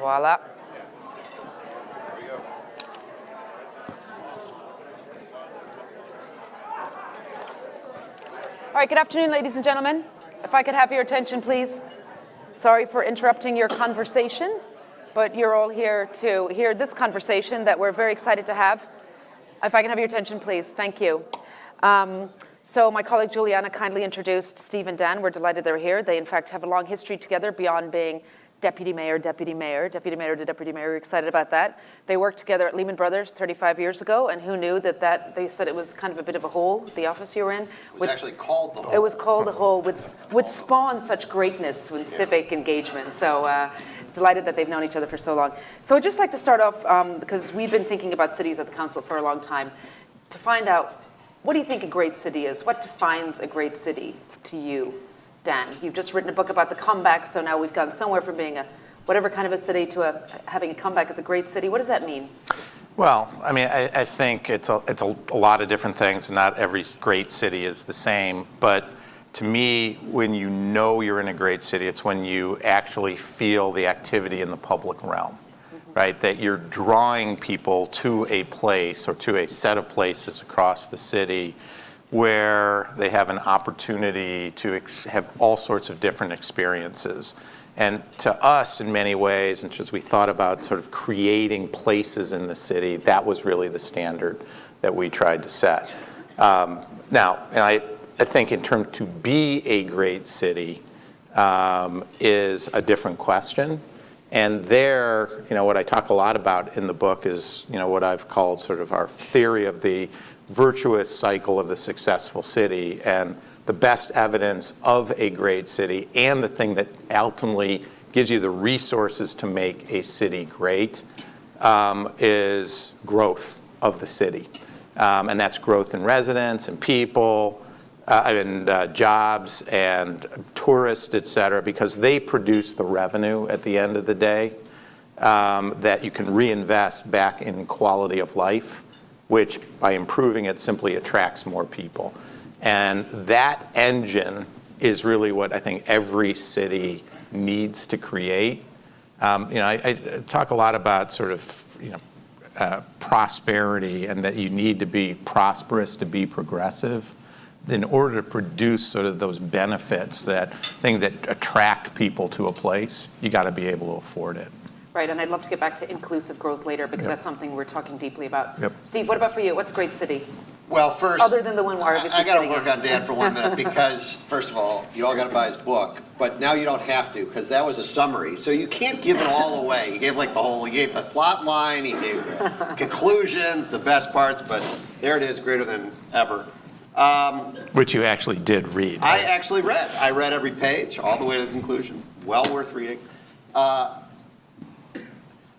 Voila. All right, good afternoon, ladies and gentlemen. If I could have your attention, please. Sorry for interrupting your conversation, but you're all here to hear this conversation that we're very excited to have. If I can have your attention, please. Thank you. So my colleague Juliana kindly introduced Steve and Dan. We're delighted they're here. They, in fact, have a long history together beyond being deputy mayor to deputy mayor. We're excited about that. They worked together at Lehman Brothers 35 years ago, and who knew that they said it was kind of a bit of a hole, the office you were in. It was actually called the hole. It was called the hole, would spawn such greatness and civic engagement. So delighted that they've known each other for so long. So I'd just like to start off, because we've been thinking about cities at the council for a long time, to find out, what do you think a great city is? What defines a great city to you? Dan, you've just written a book about the comeback, so now we've gone somewhere from being a whatever kind of a city to having a comeback as a great city. What does that mean? Well, I mean, I think it's a lot of different things. Not every great city is the same, but to me, when you know you're in a great city, it's when you actually feel the activity in the public realm, right? That you're drawing people to a place or to a set of places across the city where they have an opportunity to have all sorts of different experiences. And to us, in many ways, and as we thought about sort of creating places in the city, that was really the standard that we tried to set. Now, and I think in terms to be a great city is a different question. And there, what I talk a lot about in the book is, what I've called sort of our theory of the virtuous cycle of the successful city, and the best evidence of a great city and the thing that ultimately gives you the resources to make a city great is growth of the city. And that's growth in residents and people and jobs and tourists, et cetera, because they produce the revenue at the end of the day that you can reinvest back in quality of life, which by improving it simply attracts more people. And that engine is really what I think every city needs to create. I talk a lot about sort of, prosperity, and that you need to be prosperous to be progressive. In order to produce sort of those benefits, that thing that attract people to a place, you got to be able to afford it. Right, and I'd love to get back to inclusive growth later, because that's something we're talking deeply about. Yep. Steve, what about for you? What's a great city? Well, first, other than the one we're obviously I got to sitting work in. on Dan for 1 minute, because first of all, you all got to buy his book, but now you don't have to, because that was a summary. So you can't give it all away. He gave he gave the plot line, he gave the conclusions, the best parts, but there it is, greater than ever. Which you actually did read. I actually read. I read every page, all the way to the conclusion. Well worth reading.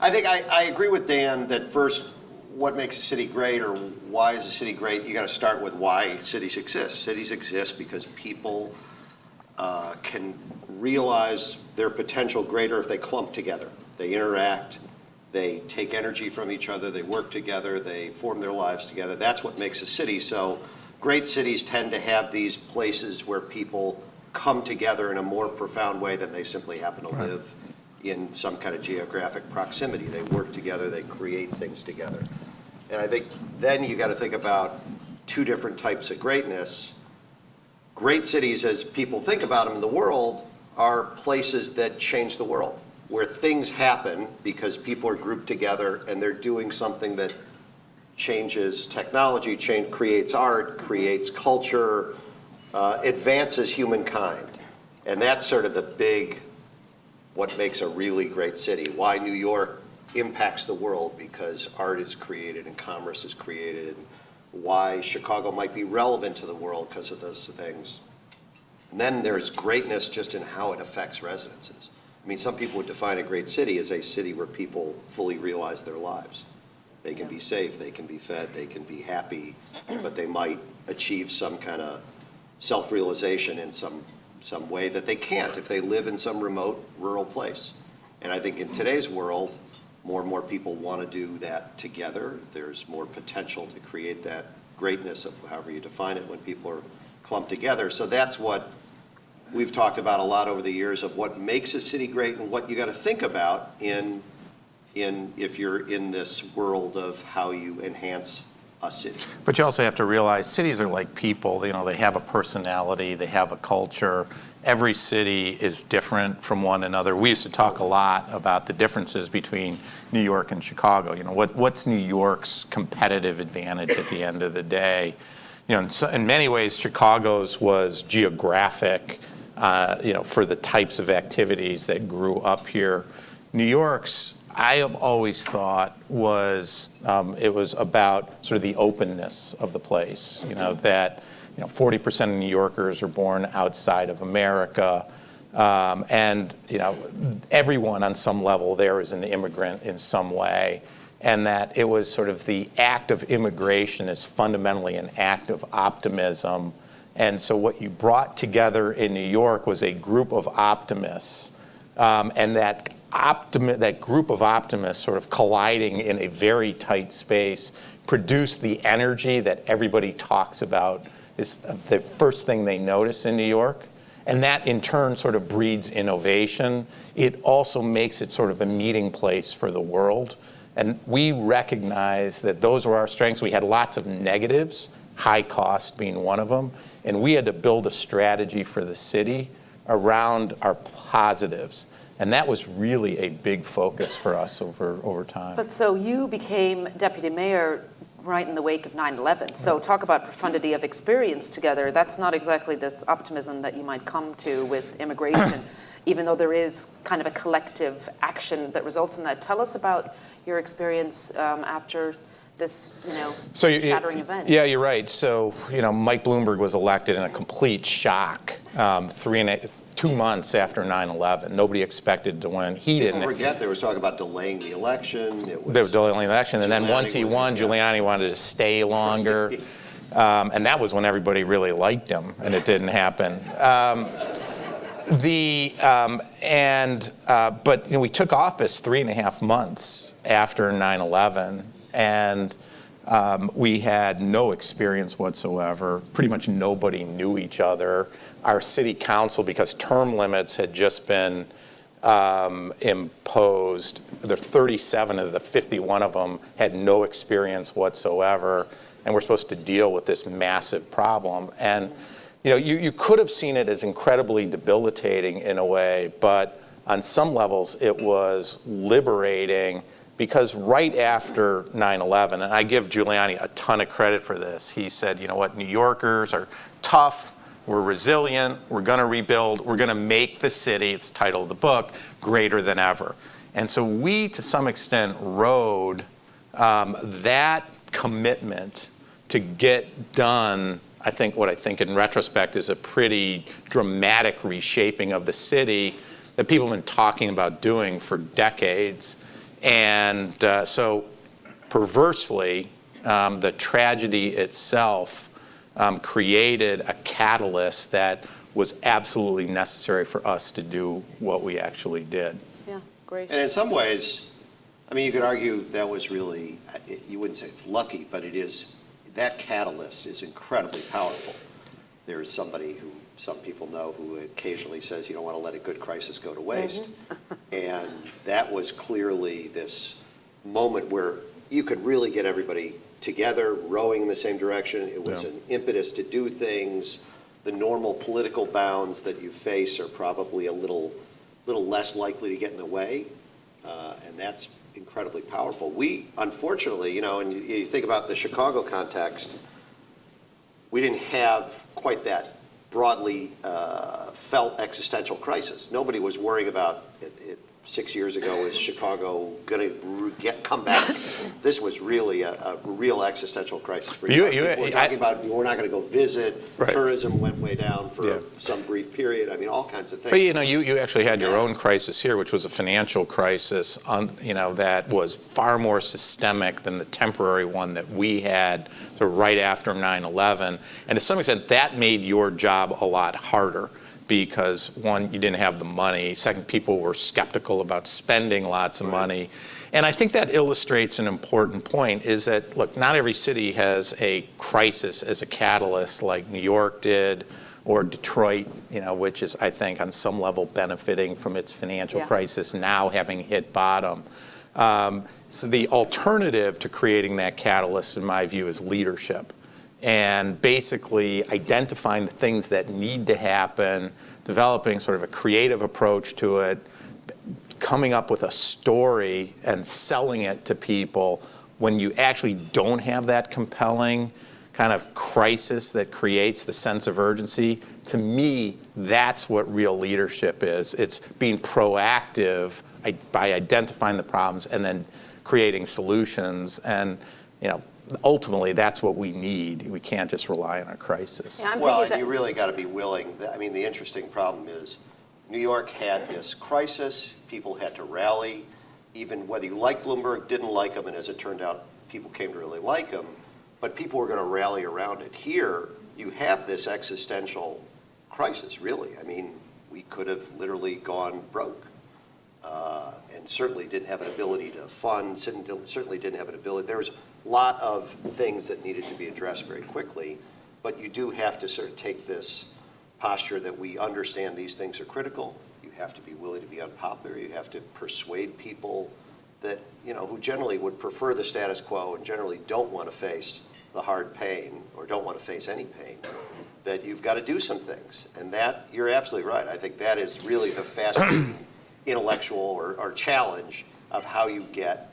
I think I agree with Dan that first, what makes a city great, or why is a city great, you got to start with why cities exist. Cities exist because people can realize their potential greater if they clump together. They interact, they take energy from each other, they work together, they form their lives together. That's what makes a city. So great cities tend to have these places where people come together in a more profound way than they simply happen to live in some kind of geographic proximity. They work together, they create things together. And I think then you got to think about two different types of greatness. Great cities, as people think about them in the world, are places that change the world, where things happen because people are grouped together and they're doing something that changes technology, creates art, creates culture, advances humankind. And that's sort of the big, what makes a really great city, why New York impacts the world, because art is created and commerce is created, and why Chicago might be relevant to the world because of those things. And then there's greatness just in how it affects residences. I mean, some people would define a great city as a city where people fully realize their lives. They can be safe, they can be fed, they can be happy, but they might achieve some kind of self-realization in some way that they can't if they live in some remote rural place. And I think in today's world, more and more people want to do that together. There's more potential to create that greatness of however you define it when people are clumped together. So that's what we've talked about a lot over the years, of what makes a city great and what you got to think about in if you're in this world of how you enhance a city. But you also have to realize cities are like people. You know, they have a personality, they have a culture. Every city is different from one another. We used to talk a lot about the differences between New York and Chicago. You know, what's New York's competitive advantage at the end of the day? You know, in many ways, Chicago's was geographic, for the types of activities that grew up here. New York's, I have always thought was, it was about sort of the openness of the place, that 40% of New Yorkers are born outside of America. And everyone on some level there is an immigrant in some way. And that it was sort of the act of immigration is fundamentally an act of optimism. And so what you brought together in New York was a group of optimists. And that group of optimists sort of colliding in a very tight space produced the energy that everybody talks about is the first thing they notice in New York. And that in turn sort of breeds innovation. It also makes it sort of a meeting place for the world. And we recognize that those were our strengths. We had lots of negatives, high cost being one of them. And we had to build a strategy for the city around our positives. And that was really a big focus for us over time. But so you became deputy mayor right in the wake of 9/11. So talk about profundity of experience together. That's not exactly this optimism that you might come to with immigration, even though there is kind of a collective action that results in that. Tell us about your experience after this, shattering event. Yeah, you're right. So, Mike Bloomberg was elected in a complete shock 2 months after 9/11. Nobody expected to win. He didn't. Don't forget, they were talking about delaying the election. They were delaying the election, and then once he won, Giuliani wanted to stay longer, and that was when everybody really liked him, and it didn't happen. But we took office 3.5 months after 9/11, and we had no experience whatsoever. Pretty much nobody knew each other. Our city council, because term limits had just been imposed, the 37 of the 51 of them had no experience whatsoever, and we're supposed to deal with this massive problem. And you could have seen it as incredibly debilitating in a way, but on some levels it was liberating, because right after 9/11, and I give Giuliani a ton of credit for this, he said, you know what, New Yorkers are tough, we're resilient, we're going to rebuild, we're going to make the city, it's the title of the book, greater than ever. And so we, to some extent, rode that commitment to get done, what I think in retrospect is a pretty dramatic reshaping of the city that people have been talking about doing for decades. And so perversely, the tragedy itself created a catalyst that was absolutely necessary for us to do what we actually did. Yeah, great. And in some ways, you could argue that was really, you wouldn't say it's lucky, but it is, that catalyst is incredibly powerful. There's somebody who some people know who occasionally says you don't want to let a good crisis go to waste. And that was clearly this moment where you could really get everybody together, rowing in the same direction. It was an impetus to do things. The normal political bounds that you face are probably a little less likely to get in the way. And that's incredibly powerful. We, unfortunately, and you think about the Chicago context, we didn't have quite that broadly felt existential crisis. Nobody was worrying about it 6 years ago, is Chicago going to come back? This was really a real existential crisis for you. We're talking about we're not going to go visit. Right. Tourism went way down for some brief period. All kinds of things. But you actually had your own crisis here, which was a financial crisis, that was far more systemic than the temporary one that we had right after 9/11. And to some extent, that made your job a lot harder. Because one, you didn't have the money. Second, people were skeptical about spending lots of money. And I think that illustrates an important point, is that, look, not every city has a crisis as a catalyst like New York did, or Detroit, which is, I think, on some level benefiting from its financial crisis now having hit bottom. So the alternative to creating that catalyst, in my view, is leadership. And basically identifying the things that need to happen, developing sort of a creative approach to it, coming up with a story and selling it to people when you actually don't have that compelling kind of crisis that creates the sense of urgency. To me, that's what real leadership is. It's being proactive by identifying the problems and then creating solutions. And, ultimately, that's what we need. We can't just rely on a crisis. Yeah, Well, and you really got to be willing. I mean, the interesting problem is New York had this crisis. People had to rally, even whether you liked Bloomberg, didn't like him, and as it turned out, people came to really like him, but people were going to rally around it. Here, you have this existential crisis, really. I mean, we could have literally gone broke. And certainly didn't have an ability to fund, certainly didn't have an ability. There was a lot of things that needed to be addressed very quickly, but you do have to sort of take this posture that we understand these things are critical. You have to be willing to be unpopular. You have to persuade people that, who generally would prefer the status quo and generally don't want to face the hard pain or don't want to face any pain, that you've got to do some things. And that, you're absolutely right. I think that is really the fascinating intellectual or challenge of how you get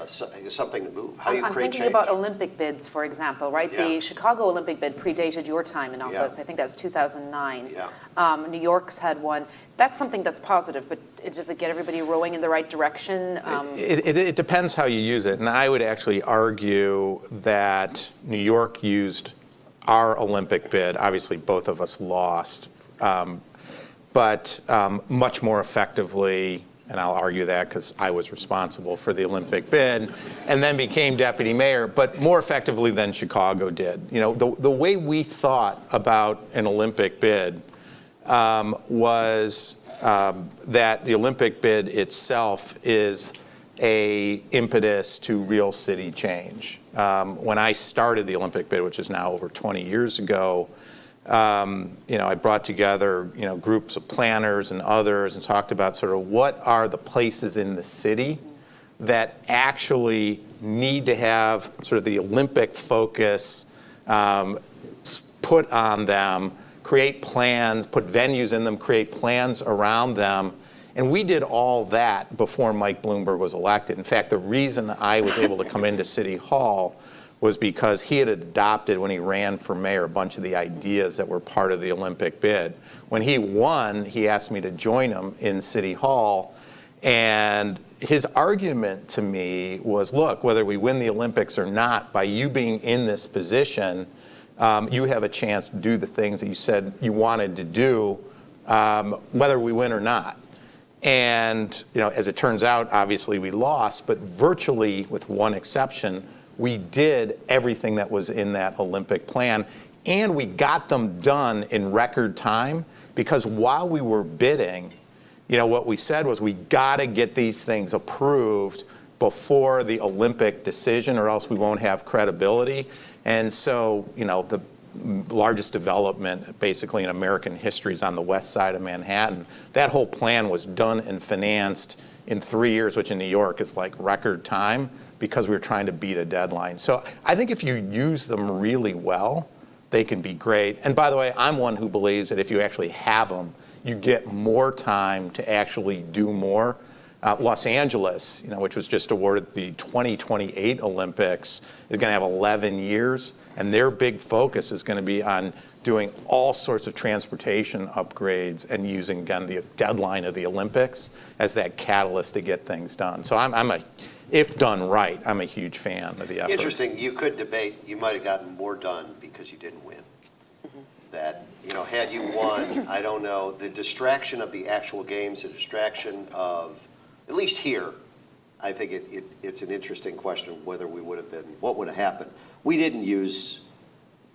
something to move, how you I'm create thinking change. about Olympic bids, for example, right? Yeah. The Chicago Olympic bid predated your time in office. Yeah. I think that was 2009. Yeah. New York's had one. That's something that's positive, but does it get everybody rowing in the right direction? It depends how you use it. And I would actually argue that New York used our Olympic bid. Obviously, both of us lost. But much more effectively, and I'll argue that because I was responsible for the Olympic bid, and then became deputy mayor, but more effectively than Chicago did. The way we thought about an Olympic bid was that the Olympic bid itself is a impetus to real city change. When I started the Olympic bid, which is now over 20 years ago, I brought together, groups of planners and others and talked about sort of what are the places in the city that actually need to have sort of the Olympic focus put on them, create plans, put venues in them, create plans around them. And we did all that before Mike Bloomberg was elected. In fact, the reason I was able to come into City Hall was because he had adopted, when he ran for mayor, a bunch of the ideas that were part of the Olympic bid. When he won, he asked me to join him in City Hall. And his argument to me was, look, whether we win the Olympics or not, by you being in this position, you have a chance to do the things that you said you wanted to do, whether we win or not. And as it turns out, obviously we lost, but virtually, with one exception, we did everything that was in that Olympic plan, and we got them done in record time, because while we were bidding, what we said was we got to get these things approved before the Olympic decision, or else we won't have credibility. And so, the largest development basically in American history is on the west side of Manhattan. That whole plan was done and financed in 3 years, which in New York is like record time, because we were trying to beat a deadline. So I think if you use them really well, they can be great. And by the way, I'm one who believes that if you actually have them, you get more time to actually do more. Los Angeles, which was just awarded the 2028 Olympics, is going to have 11 years, and their big focus is going to be on doing all sorts of transportation upgrades and using, again, the deadline of the Olympics as that catalyst to get things done. So if done right, I'm a huge fan of the effort. Interesting. You could debate, you might have gotten more done because you didn't win. That, had you won, I don't know, the distraction of the actual games, the distraction of, at least here, I think it's an interesting question whether we would have been, what would have happened. We didn't use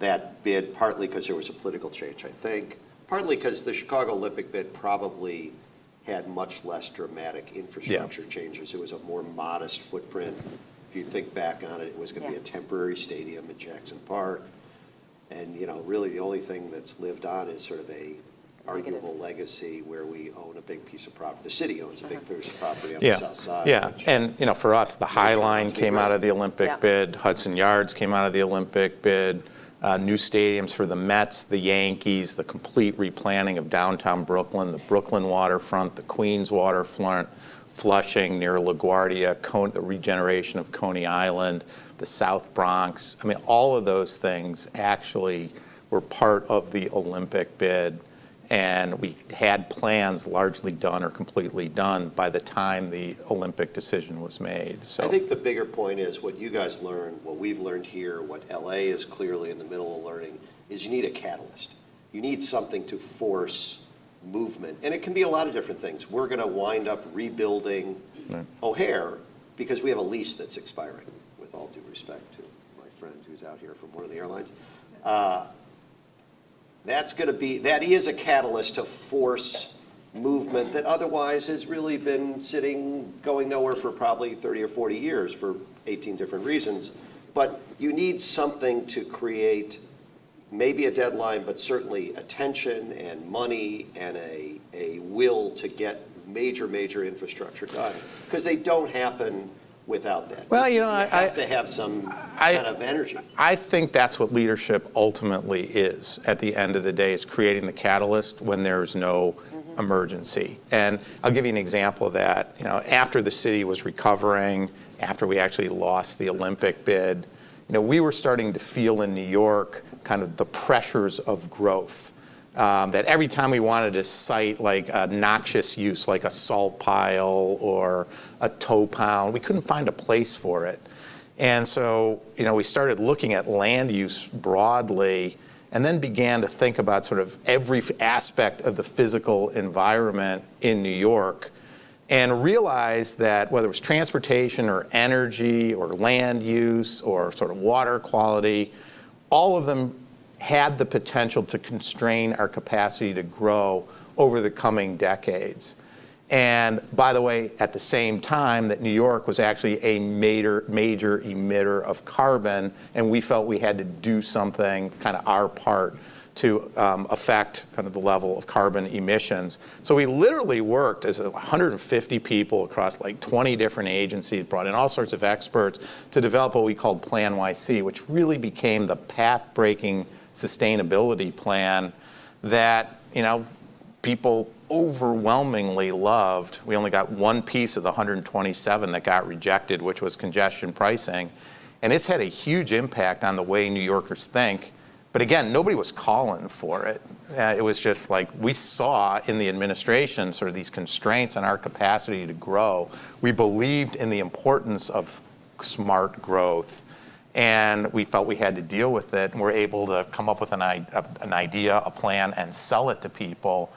that bid partly because there was a political change, I think, partly because the Chicago Olympic bid probably had much less dramatic infrastructure changes. It was a more modest footprint. If you think back on it, it was going to be a temporary stadium at Jackson Park. And, really the only thing that's lived on is sort of a arguable legacy where we own a big piece of property. The city owns a big piece of property on Yeah, the south side. yeah, which- and, for us, the Highline came great. out of the Olympic Yeah. bid, Hudson Yards came out of the Olympic bid, new stadiums for the Mets, the Yankees, the complete replanning of downtown Brooklyn, the Brooklyn waterfront, the Queens waterfront, Flushing near LaGuardia, the regeneration of Coney Island, the South Bronx. I mean, all of those things actually were part of the Olympic bid, and we had plans largely done or completely done by the time the Olympic decision was made. So I think the bigger point is what you guys learned, what we've learned here, what LA is clearly in the middle of learning, is you need a catalyst. You need something to force movement. And it can be a lot of different things. We're going to wind up rebuilding O'Hare because we have a lease that's expiring, with all due respect to my friend who's out here from one of the airlines. That is a catalyst to force movement that otherwise has really been going nowhere for probably 30 or 40 years for 18 different reasons. But you need something to create maybe a deadline, but certainly attention and money and a will to get major infrastructure done. Because they don't happen without that. Well, you have to have some kind of energy. I think that's what leadership ultimately is at the end of the day, is creating the catalyst when there's no emergency. And I'll give you an example of that. After the city was recovering, after we actually lost the Olympic bid, we were starting to feel in New York kind of the pressures of growth. That every time we wanted to cite like a noxious use, like a salt pile or a tow pound, we couldn't find a place for it. And so, we started looking at land use broadly and then began to think about sort of every aspect of the physical environment in New York and realized that whether it was transportation or energy or land use or sort of water quality, all of them had the potential to constrain our capacity to grow over the coming decades. And by the way, at the same time that New York was actually a major emitter of carbon, and we felt we had to do something, kind of our part, to affect kind of the level of carbon emissions. So we literally worked as 150 people across like 20 different agencies, brought in all sorts of experts to develop what we called PlaNYC, which really became the path-breaking sustainability plan that, people overwhelmingly loved. We only got one piece of the 127 that got rejected, which was congestion pricing. And it's had a huge impact on the way New Yorkers think. But again, nobody was calling for it. It was just like we saw in the administration sort of these constraints on our capacity to grow. We believed in the importance of smart growth. And we felt we had to deal with it, and we're able to come up with an idea, a plan, and sell it to people.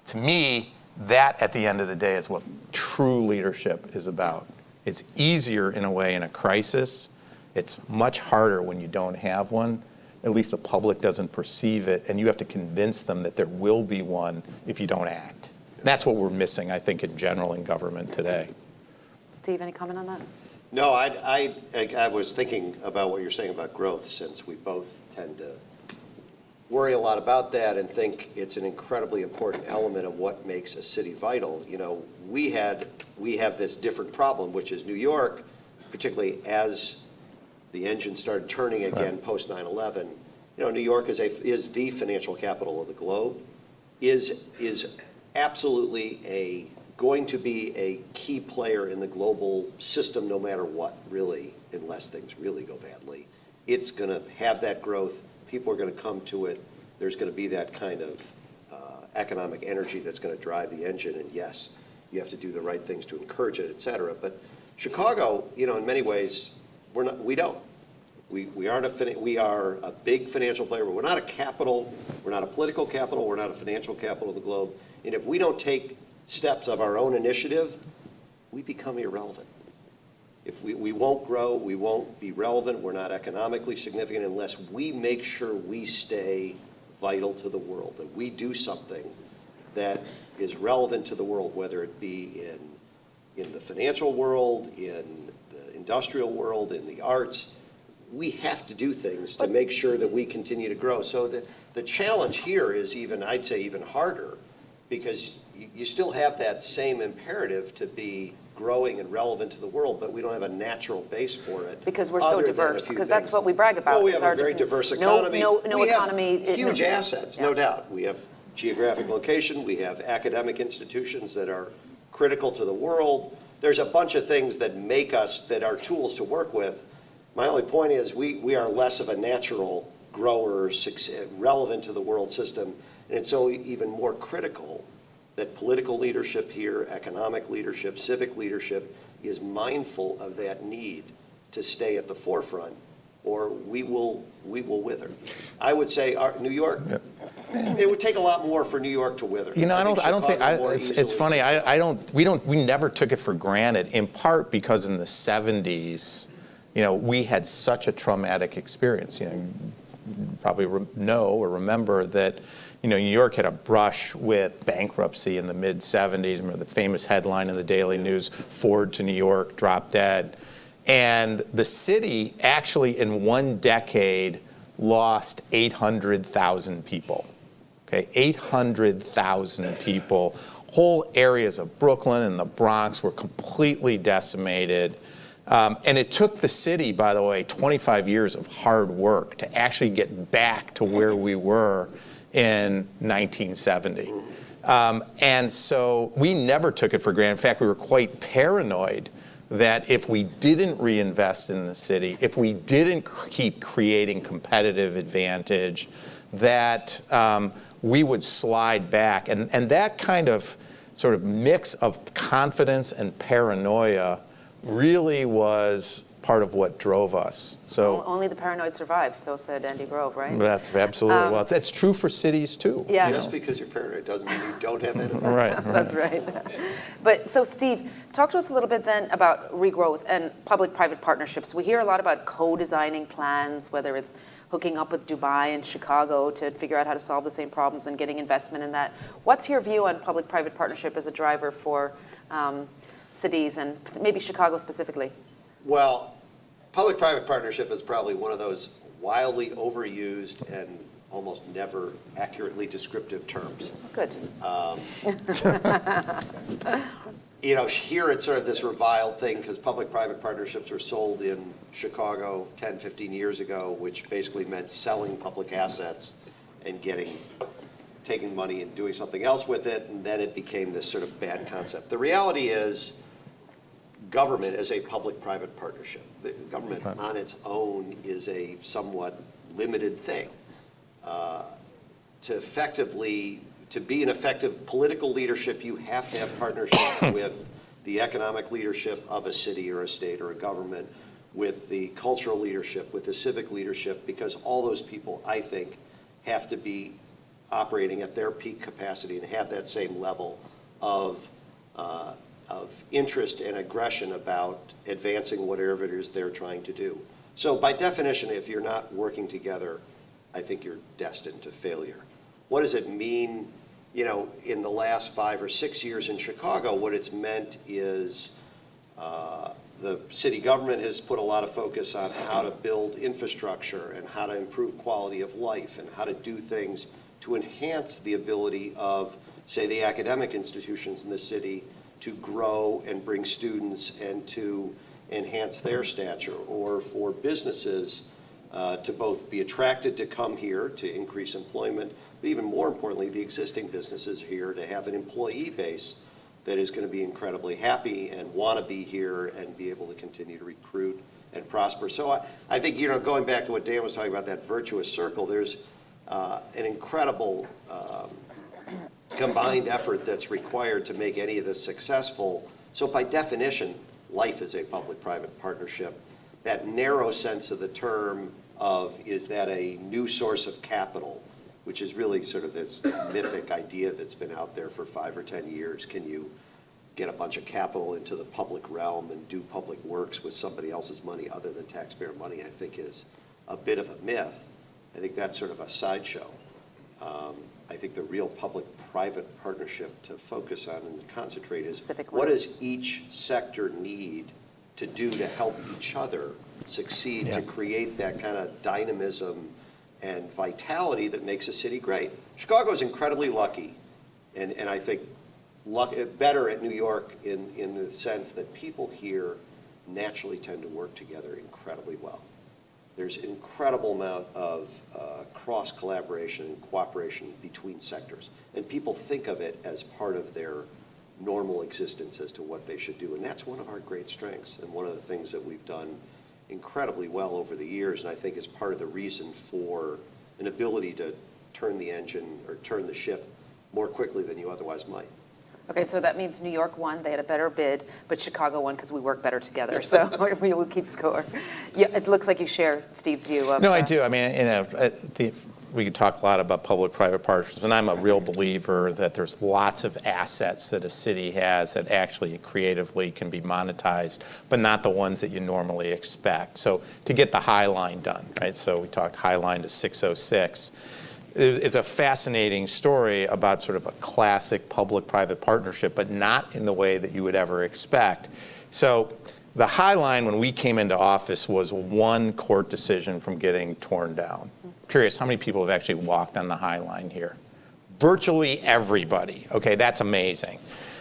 To me, that at the end of the day is what true leadership is about. It's easier in a way in a crisis. It's much harder when you don't have one. At least the public doesn't perceive it, and you have to convince them that there will be one if you don't act. That's what we're missing, I think, in general in government today. Steve, any comment on that? No, I was thinking about what you're saying about growth, since we both tend to worry a lot about that and think it's an incredibly important element of what makes a city vital. We have this different problem, which is New York, particularly as the engine started turning again post 9/11. New York is the financial capital of the globe, is absolutely going to be a key player in the global system no matter what, really, unless things really go badly. It's going to have that growth. People are going to come to it. There's going to be that kind of economic energy that's going to drive the engine. And yes, you have to do the right things to encourage it, et cetera. But Chicago, in many ways, we don't. We are a big financial player, but we're not a capital. We're not a political capital. We're not a financial capital of the globe. And if we don't take steps of our own initiative, we become irrelevant. If we won't grow, we won't be relevant. We're not economically significant unless we make sure we stay vital to the world, that we do something that is relevant to the world, whether it be in the financial world, in the industrial world, in the arts. we have to do things to make sure that we continue to grow. So the challenge here is even, I'd say even harder, because you still have that same imperative to be growing and relevant to the world, but we don't have a natural base for it. Because we're so other than a diverse, few because that's things. what we brag about. Well, we is have our a very different- diverse economy. No we economy. have huge assets, no Yeah. doubt. We have geographic location, we have academic institutions that are critical to the world. There's a bunch of things that make us, that are tools to work with. My only point is we are less of a natural grower, relevant to the world system, and it's so even more critical that political leadership here, economic leadership, civic leadership is mindful of that need to stay at the forefront, or we will wither. I would say New York, it would take a lot more for New York to wither. I don't think, it's funny, we never took it for granted, in part because in the 70s, we had such a traumatic experience. You probably know or remember that, New York had a brush with bankruptcy in the mid-70s. Remember the famous headline in the Daily News, Ford to New York, drop dead. And the city actually in one decade lost 800,000 people. Okay, 800,000 people. Whole areas of Brooklyn and the Bronx were completely decimated. And it took the city, by the way, 25 years of hard work to actually get back to where we were in 1970. And so we never took it for granted. In fact, we were quite paranoid that if we didn't reinvest in the city, if we didn't keep creating competitive advantage, that we would slide back. And that kind of sort of mix of confidence and paranoia really was part of what drove us. So only the paranoid survive, so said Andy Grove, right? that's absolutely, well, that's true for cities too. Yeah. Just because you're paranoid doesn't mean you don't have that. Right. That's right. But so Steve, talk to us a little bit then about regrowth and public-private partnerships. We hear a lot about co-designing plans, whether it's hooking up with Dubai and Chicago to figure out how to solve the same problems and getting investment in that. What's your view on public-private partnership as a driver for cities and maybe Chicago specifically? Well, public-private partnership is probably one of those wildly overused and almost never accurately descriptive terms. Good. Here it's sort of this reviled thing because public-private partnerships were sold in Chicago 10, 15 years ago, which basically meant selling public assets and taking money and doing something else with it, and then it became this sort of bad concept. The reality is government is a public-private partnership. The government on its own is a somewhat limited thing. To be an effective political leadership, you have to have partnership with the economic leadership of a city or a state or a government, with the cultural leadership, with the civic leadership, because all those people, I think, have to be operating at their peak capacity and have that same level of interest and aggression about advancing whatever it is they're trying to do. So by definition, if you're not working together, I think you're destined to failure. What does it mean? In the last 5 or 6 years in Chicago, what it's meant is the city government has put a lot of focus on how to build infrastructure and how to improve quality of life and how to do things to enhance the ability of, say, the academic institutions in the city to grow and bring students and to enhance their stature, or for businesses to both be attracted to come here to increase employment, but even more importantly, the existing businesses here to have an employee base that is going to be incredibly happy and want to be here and be able to continue to recruit and prosper. So I think, going back to what Dan was talking about, that virtuous circle, there's an incredible combined effort that's required to make any of this successful. So by definition, life is a public-private partnership. That narrow sense of the term of, is that a new source of capital, which is really sort of this mythic idea that's been out there for 5 or 10 years. Can you get a bunch of capital into the public realm and do public works with somebody else's money other than taxpayer money, I think is a bit of a myth. I think that's sort of a sideshow. I think the real public-private partnership to focus on and concentrate is, what does each sector need to do to help each other succeed, to create that kind of dynamism and vitality that makes a city great. Chicago is incredibly lucky, and I think better at New York in the sense that people here naturally tend to work together incredibly well. There's an incredible amount of cross-collaboration and cooperation between sectors, and people think of it as part of their normal existence as to what they should do, and that's one of our great strengths and one of the things that we've done incredibly well over the years, and I think is part of the reason for an ability to turn the engine or turn the ship more quickly than you otherwise might. Okay, so that means New York won, they had a better bid, but Chicago won because we work better together, so we will keep score. Yeah, it looks like you share Steve's view of... No, I do. I mean, we could talk a lot about public-private partnerships, and I'm a real believer that there's lots of assets that a city has that actually creatively can be monetized, but not the ones that you normally expect. So to get the Highline done, right? So we talked Highline to 606. It's a fascinating story about sort of a classic public-private partnership, but not in the way that you would ever expect. So the Highline, when we came into office, was one court decision from getting torn down. Curious, how many people have actually walked on the Highline here? Virtually everybody. Okay, that's amazing.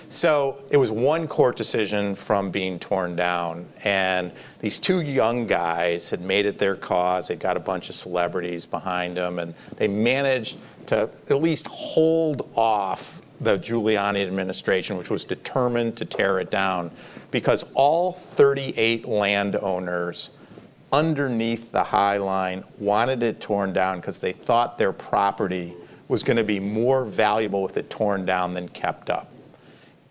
So it was one court decision from being torn down, and these two young guys had made it their cause. They got a bunch of celebrities behind them, and they managed to at least hold off the Giuliani administration, which was determined to tear it down, because all 38 landowners underneath the Highline wanted it torn down because they thought their property was going to be more valuable with it torn down than kept up.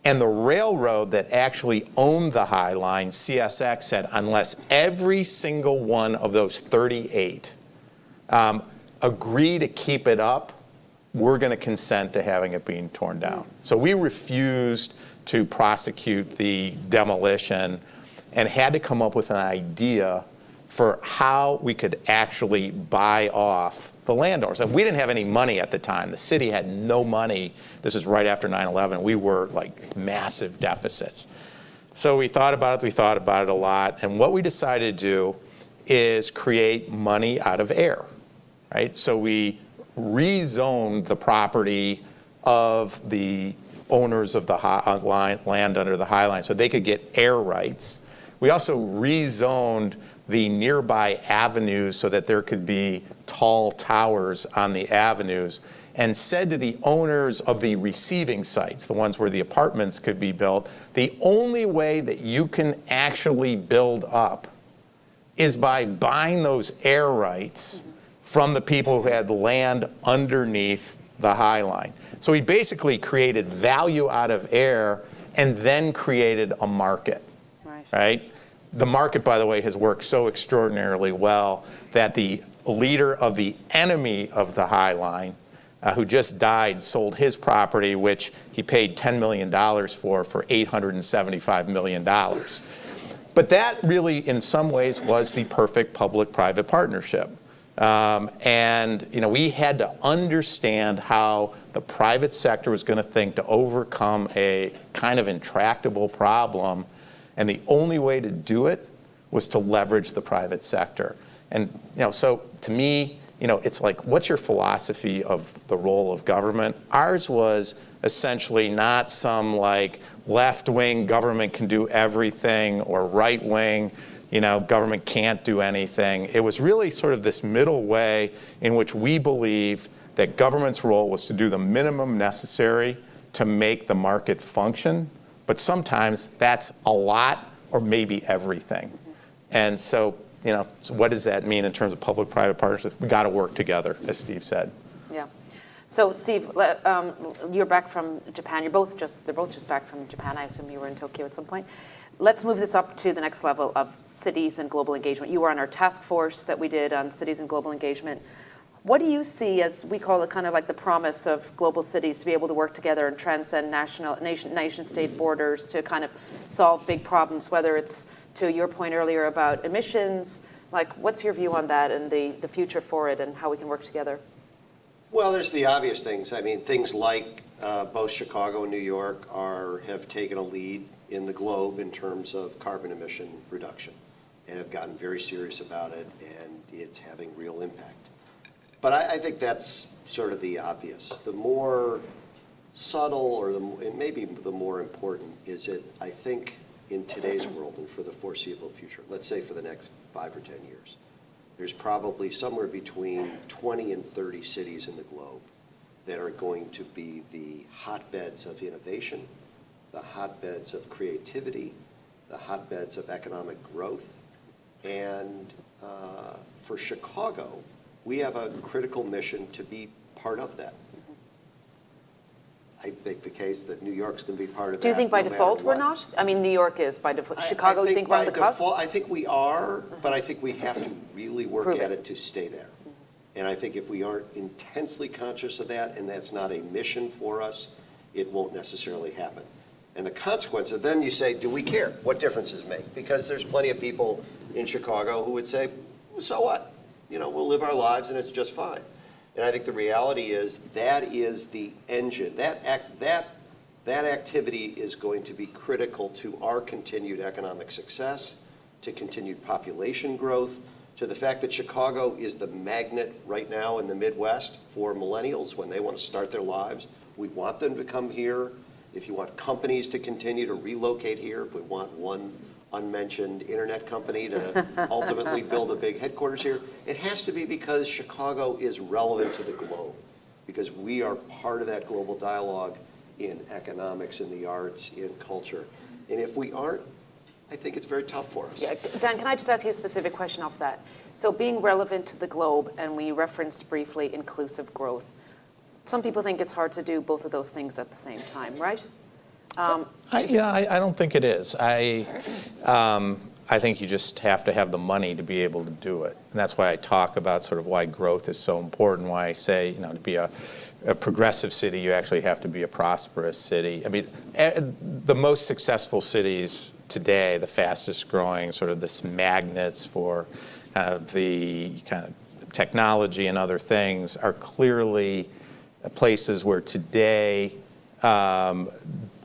And the railroad that actually owned the Highline, CSX, said unless every single one of those 38 agree to keep it up, we're going to consent to having it being torn down. So we refused to prosecute the demolition and had to come up with an idea for how we could actually buy off the landowners. And we didn't have any money at the time. The city had no money. This is right after 9/11. We were like massive deficits. So we thought about it a lot. And what we decided to do is create money out of air, right? So we rezoned the property of the owners of the land under the Highline so they could get air rights. We also rezoned the nearby avenues so that there could be tall towers on the avenues, and said to the owners of the receiving sites, the ones where the apartments could be built, the only way that you can actually build up is by buying those air rights from the people who had land underneath the Highline. So we basically created value out of air and then created a market, right? The market, by the way, has worked so extraordinarily well that the leader of the enemy of the Highline, who just died, sold his property, which he paid $10 million for $875 million. But that really, in some ways, was the perfect public-private partnership. And we had to understand how the private sector was going to think to overcome a kind of intractable problem. And the only way to do it was to leverage the private sector. And so to me, it's like, what's your philosophy of the role of government? Ours was essentially not some like left-wing government can do everything or right-wing, government can't do anything. It was really sort of this middle way in which we believed that government's role was to do the minimum necessary to make the market function. But sometimes that's a lot or maybe everything. And so, so what does that mean in terms of public-private partnerships? We got to work together, as Steve said. Yeah. So Steve, you're back from Japan. They're both just back from Japan. I assume you were in Tokyo at some point. Let's move this up to the next level of cities and global engagement. You were on our task force that we did on cities and global engagement. What do you see as, we call it kind of like the promise of global cities to be able to work together and transcend nation-state borders to kind of solve big problems, whether it's to your point earlier about emissions, like what's your view on that and the future for it and how we can work together? Well, there's the obvious things. I mean, things like both Chicago and New York have taken a lead in the globe in terms of carbon emission reduction and have gotten very serious about it, and it's having real impact. But I think that's sort of the obvious. The more subtle, or and maybe the more important, is that I think in today's world and for the foreseeable future, let's say for the next 5 or 10 years, there's probably somewhere between 20 and 30 cities in the globe that are going to be the hotbeds of innovation, the hotbeds of creativity, the hotbeds of economic growth. And for Chicago, we have a critical mission to be part of that. I think the case that New York's going to be part of that. Do you think by no matter default we're what. not? I mean, New York is by default. Chicago, you think we're on the cusp? I think we are, but I think we have to really work at it to stay there. And I think if we aren't intensely conscious of that, and that's not a mission for us, it won't necessarily happen. And the consequence of then you say, do we care? What difference does it make? Because there's plenty of people in Chicago who would say, so what? You know, we'll live our lives and it's just fine. And I think the reality is that is the engine. That activity is going to be critical to our continued economic success, to continued population growth, to the fact that Chicago is the magnet right now in the Midwest for millennials when they want to start their lives. We want them to come here. If you want companies to continue to relocate here, if we want one unmentioned internet company to ultimately build a big headquarters here, it has to be because Chicago is relevant to the globe, because we are part of that global dialogue in economics, in the arts, in culture. And if we aren't, I think it's very tough for us. Yeah. Dan, can I just ask you a specific question off that? So being relevant to the globe, and we referenced briefly inclusive growth. Some people think it's hard to do both of those things at the same time, right? I don't think it is. I think you just have to have the money to be able to do it. And that's why I talk about sort of why growth is so important, why I say, you know, to be a progressive city, you actually have to be a prosperous city. I mean, the most successful cities today, the fastest growing, sort of this magnets for the kind of technology and other things, are clearly places where today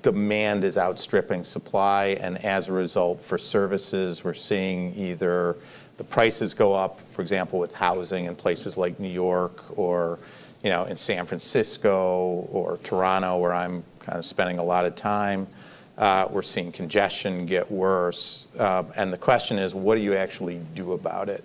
demand is outstripping supply, and as a result, for services, we're seeing either the prices go up, for example, with housing in places like New York, or in San Francisco or Toronto, where I'm kind of spending a lot of time. We're seeing congestion get worse, and the question is, what do you actually do about it?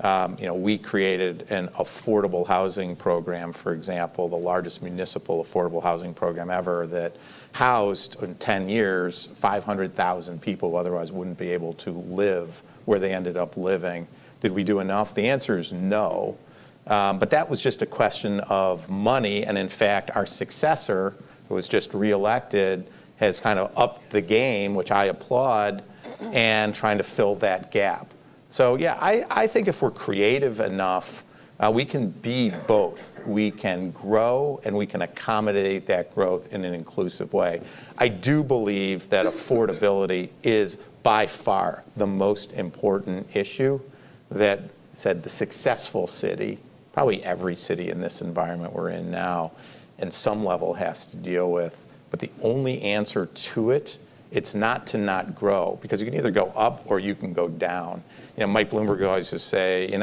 We created an affordable housing program, for example, the largest municipal affordable housing program ever, that housed in 10 years 500,000 people who otherwise wouldn't be able to live where they ended up living. Did we do enough? The answer is no. But that was just a question of money, and in fact, our successor, who was just reelected, has kind of upped the game, which I applaud, and trying to fill that gap. So yeah, I think if we're creative enough, we can be both. We can grow and we can accommodate that growth in an inclusive way. I do believe that affordability is by far the most important issue that said the successful city, probably every city in this environment we're in now, in some level has to deal with. But the only answer to it, it's not to not grow, because you can either go up or you can go down. Mike Bloomberg always used to say,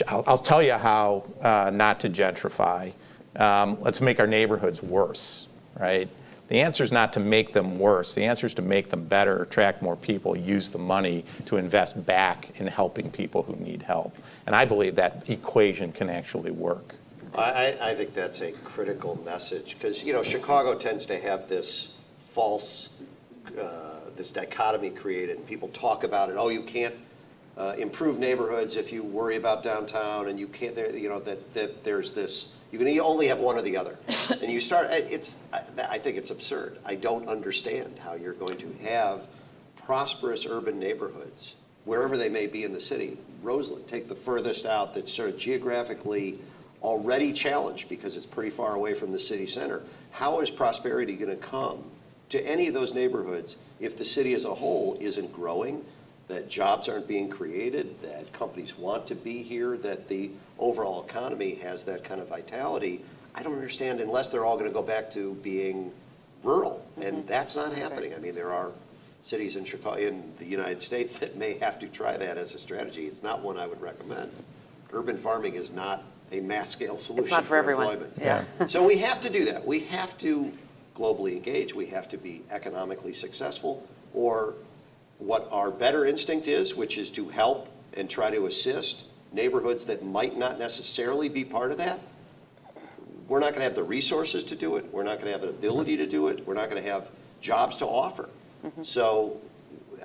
I'll tell you how not to gentrify. Let's make our neighborhoods worse, right? The answer is not to make them worse. The answer is to make them better, attract more people, use the money to invest back in helping people who need help. And I believe that equation can actually work. I think that's a critical message, because Chicago tends to have this false, this dichotomy created, and people talk about it. Oh, you can't improve neighborhoods if you worry about downtown, and you can't. That there's this. You can only have one or the other, and you start. I think it's absurd. I don't understand how you're going to have prosperous urban neighborhoods wherever they may be in the city. Roseland, take the furthest out, that's sort of geographically already challenged because it's pretty far away from the city center. How is prosperity going to come to any of those neighborhoods if the city as a whole isn't growing, that jobs aren't being created, that companies want to be here, that the overall economy has that kind of vitality? I don't understand, unless they're all going to go back to being rural, and that's not happening. I mean, there are cities in Chicago, in the United States that may have to try that as a strategy. It's not one I would recommend. Urban farming is not a mass scale solution It's not for everyone. employment. Yeah. So we have to do that. We have to globally engage. We have to be economically successful, or what our better instinct is, which is to help and try to assist neighborhoods that might not necessarily be part of that. We're not going to have the resources to do it. We're not going to have an ability to do it. We're not going to have jobs to offer. So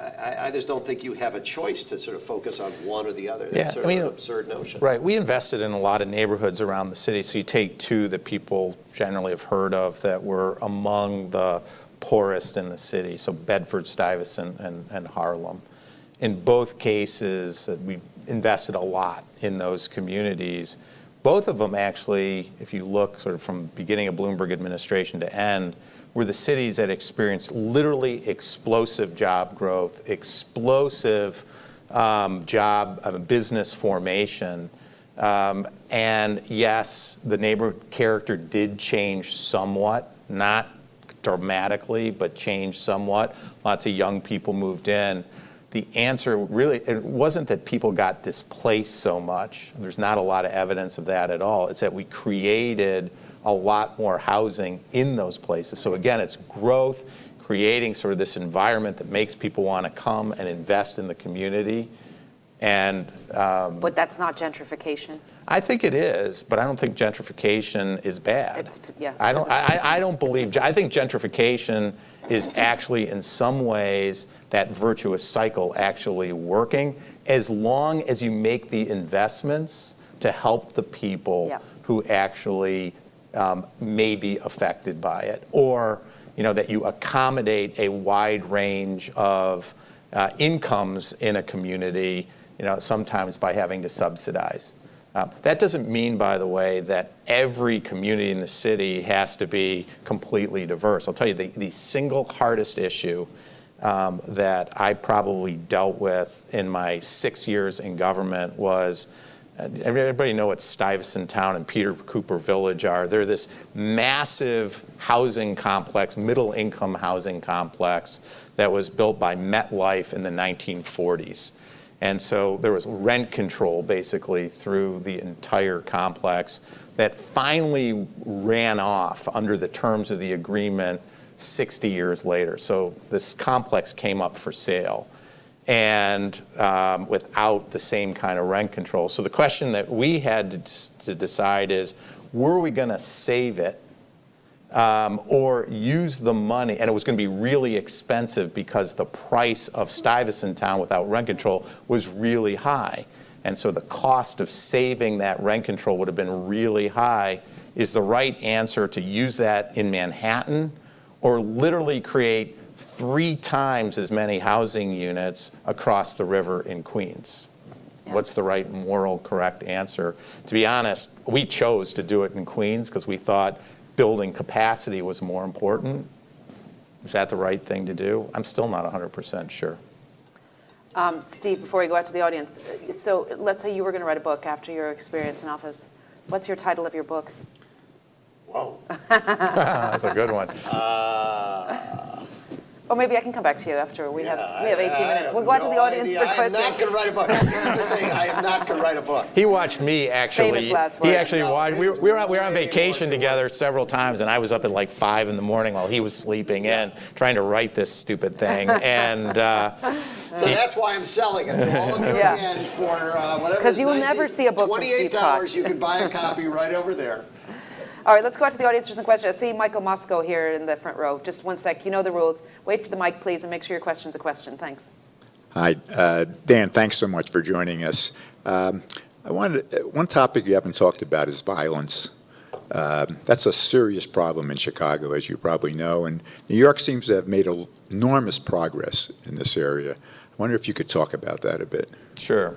I just don't think you have a choice to sort of focus on one or the other. That's sort of an absurd notion. Right. We invested in a lot of neighborhoods around the city. So you take two that people generally have heard of that were among the poorest in the city. So Bedford, Stuyvesant, and Harlem. In both cases, we invested a lot in those communities. Both of them actually, if you look sort of from beginning of Bloomberg administration to end, were the cities that experienced literally explosive job growth, explosive business formation. And yes, the neighborhood character did change somewhat, not dramatically, but changed somewhat. Lots of young people moved in. The answer really, it wasn't that people got displaced so much. There's not a lot of evidence of that at all. It's that we created a lot more housing in those places. So again, it's growth, creating sort of this environment that makes people want to come and invest in the community. And but that's not gentrification. I think it is, but I don't think gentrification is bad. Yeah. I don't believe. I think gentrification is actually, in some ways, that virtuous cycle actually working, as long as you make the investments to help the people who actually may be affected by it, or that you accommodate a wide range of incomes in a community. Sometimes by having to subsidize. That doesn't mean, by the way, that every community in the city has to be completely diverse. I'll tell you, the single hardest issue that I probably dealt with in my 6 years in government was, everybody know what Stuyvesant Town and Peter Cooper Village are. They're this massive housing complex, middle-income housing complex that was built by MetLife in the 1940s. And so there was rent control basically through the entire complex that finally ran off under the terms of the agreement 60 years later. So this complex came up for sale, and without the same kind of rent control. So the question that we had to decide is, were we going to save it or use the money? And it was going to be really expensive because the price of Stuyvesant Town without rent control was really high. And so the cost of saving that rent control would have been really high. Is the right answer to use that in Manhattan, or literally create 3 times as many housing units across the river in Queens? Yeah. What's the right moral correct answer? To be honest, we chose to do it in Queens because we thought building capacity was more important. Is that the right thing to do? I'm still not 100% sure. Steve, before we go out to the audience, so let's say you were going to write a book after your experience in office. What's your title of your book? Whoa. That's a good one. Or maybe I can come back to you after we have 18 minutes. We'll go out to the audience for questions. I am not going to write a book. That's the thing. I am not going to write a book. He watched me actually. Famous last words. He actually watched. We were on vacation together several times, and I was up at like 5 in the morning while he was sleeping in, trying to write this stupid thing. And so that's why I'm selling it. So all of you can for whatever. Because you will never see a book from Steve Koch. $28. You can buy a copy right over there. All right, let's go out to the audience for some questions. I see Michael Moscow here in the front row. Just one sec. You know the rules. Wait for the mic, please, and make sure your question's a question. Thanks. Hi, Dan, thanks so much for joining us. One topic you haven't talked about is violence. That's a serious problem in Chicago, as you probably know, and New York seems to have made enormous progress in this area. I wonder if you could talk about that a bit. Sure.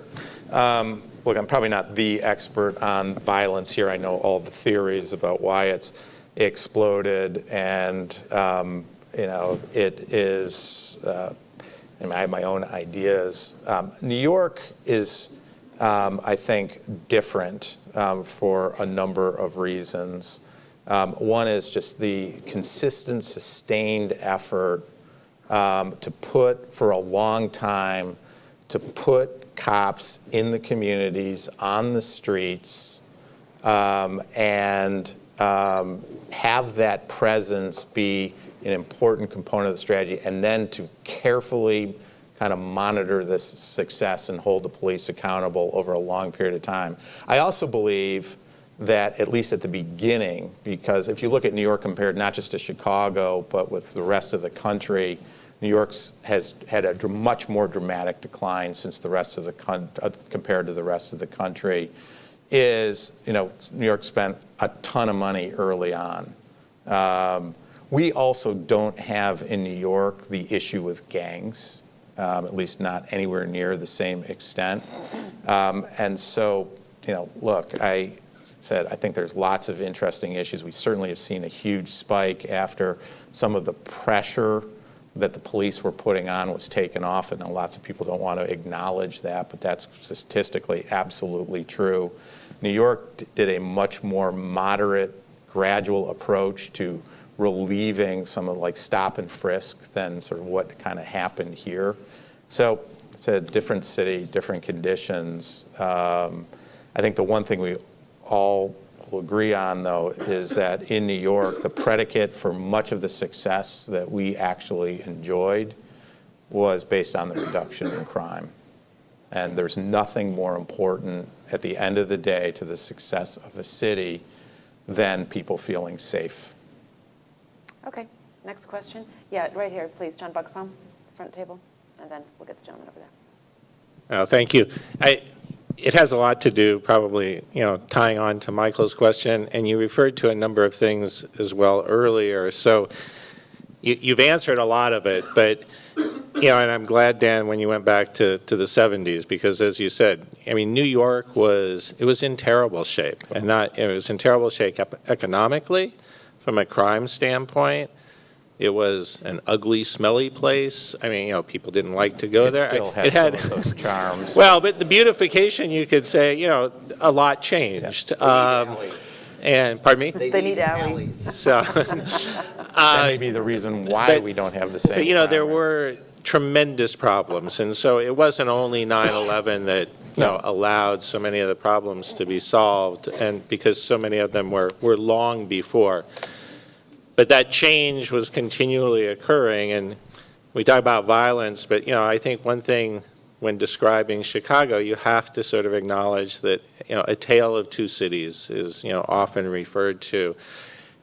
Look, I'm probably not the expert on violence here. I know all the theories about why it's exploded, and it is. I have my own ideas. New York is, I think, different for a number of reasons. One is just the consistent, sustained effort to put for a long time, to put cops in the communities, on the streets, and have that presence be an important component of the strategy, and then to carefully kind of monitor this success and hold the police accountable over a long period of time. I also believe that, at least at the beginning, because if you look at New York compared not just to Chicago, but with the rest of the country, New York has had a much more dramatic decline since the rest of the compared to the rest of the country. Is, New York spent a ton of money early on. We also don't have in New York the issue with gangs, at least not anywhere near the same extent. And so, look, I think there's lots of interesting issues. We certainly have seen a huge spike after some of the pressure that the police were putting on was taken off, and lots of people don't want to acknowledge that, but that's statistically absolutely true. New York did a much more moderate, gradual approach to relieving some of like stop and frisk than sort of what kind of happened here. So it's a different city, different conditions. I think the one thing we all will agree on, though, is that in New York, the predicate for much of the success that we actually enjoyed was based on the reduction in crime. And there's nothing more important at the end of the day to the success of a city than people feeling safe. Okay, next question. Yeah, right here, please. John Bucksbaum, front table, and then we'll get the gentleman over there. Thank you. It has a lot to do, probably, tying on to Michael's question, and you referred to a number of things as well earlier. So you've answered a lot of it, but, and I'm glad, Dan, when you went back to the 70s, because as you said, New York was in terrible shape, and it was in terrible shape economically, from a crime standpoint. It was an ugly, smelly place. People didn't like to go there. It still has some of those charms. Well, but the beautification, you could say, a lot changed. And pardon me? They need alleys. So that may be the reason why we don't have the same. But there were tremendous problems, and so it wasn't only 9/11 that allowed so many of the problems to be solved, and because so many of them were long before. But that change was continually occurring, and we talk about violence, but I think one thing when describing Chicago, you have to sort of acknowledge that a tale of two cities is often referred to,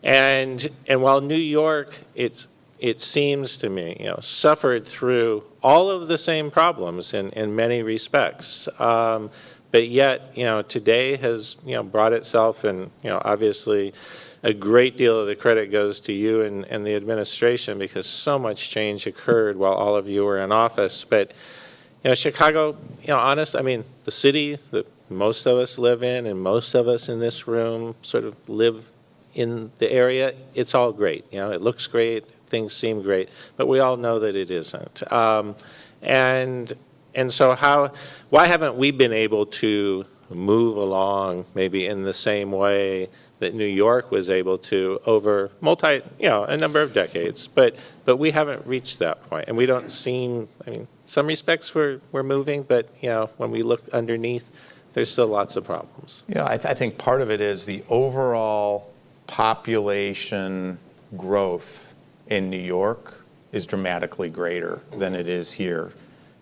and while New York, it seems to me suffered through all of the same problems in many respects, but yet today has brought itself, and obviously a great deal of the credit goes to you and the administration, because so much change occurred while all of you were in office. But Chicago, the city that most of us live in, and most of us in this room sort of live in the area, it's all great. It looks great, things seem great, but we all know that it isn't. And so why haven't we been able to move along maybe in the same way that New York was able to over a number of decades, but we haven't reached that point, and we don't seem, some respects we're moving, but when we look underneath, there's still lots of problems. I think part of it is the overall population growth in New York is dramatically greater than it is here.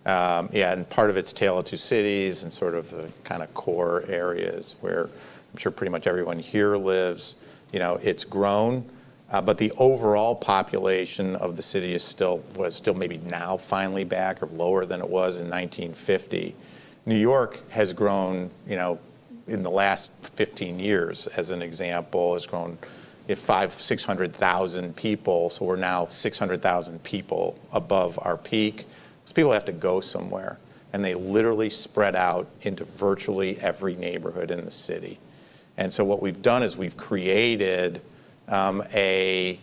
And part of it's tale of two cities and sort of the kind of core areas where I'm sure pretty much everyone here lives. It's grown, but the overall population of the city was still maybe now finally back or lower than it was in 1950. New York has grown, in the last 15 years, as an example, has grown 600,000 people. So we're now 600,000 people above our peak. Those people have to go somewhere, and they literally spread out into virtually every neighborhood in the city. And so what we've done is we've created a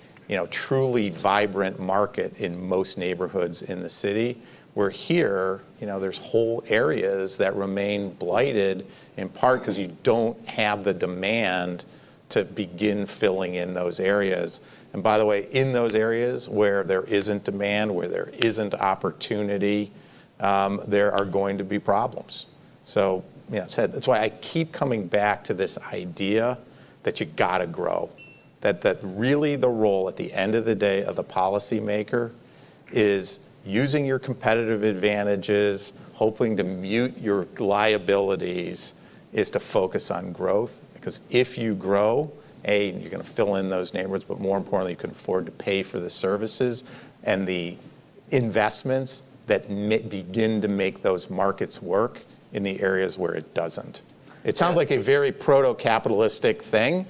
truly vibrant market in most neighborhoods in the city, where here, there's whole areas that remain blighted, in part because you don't have the demand to begin filling in those areas. And by the way, in those areas where there isn't demand, where there isn't opportunity, there are going to be problems. So, that's why I keep coming back to this idea that you got to grow. That really the role at the end of the day of the policymaker is using your competitive advantages, hoping to mute your liabilities, is to focus on growth. Because if you grow, you're going to fill in those neighborhoods, but more importantly, you can afford to pay for the services and the investments that begin to make those markets work in the areas where it doesn't. It sounds like a very proto-capitalistic thing,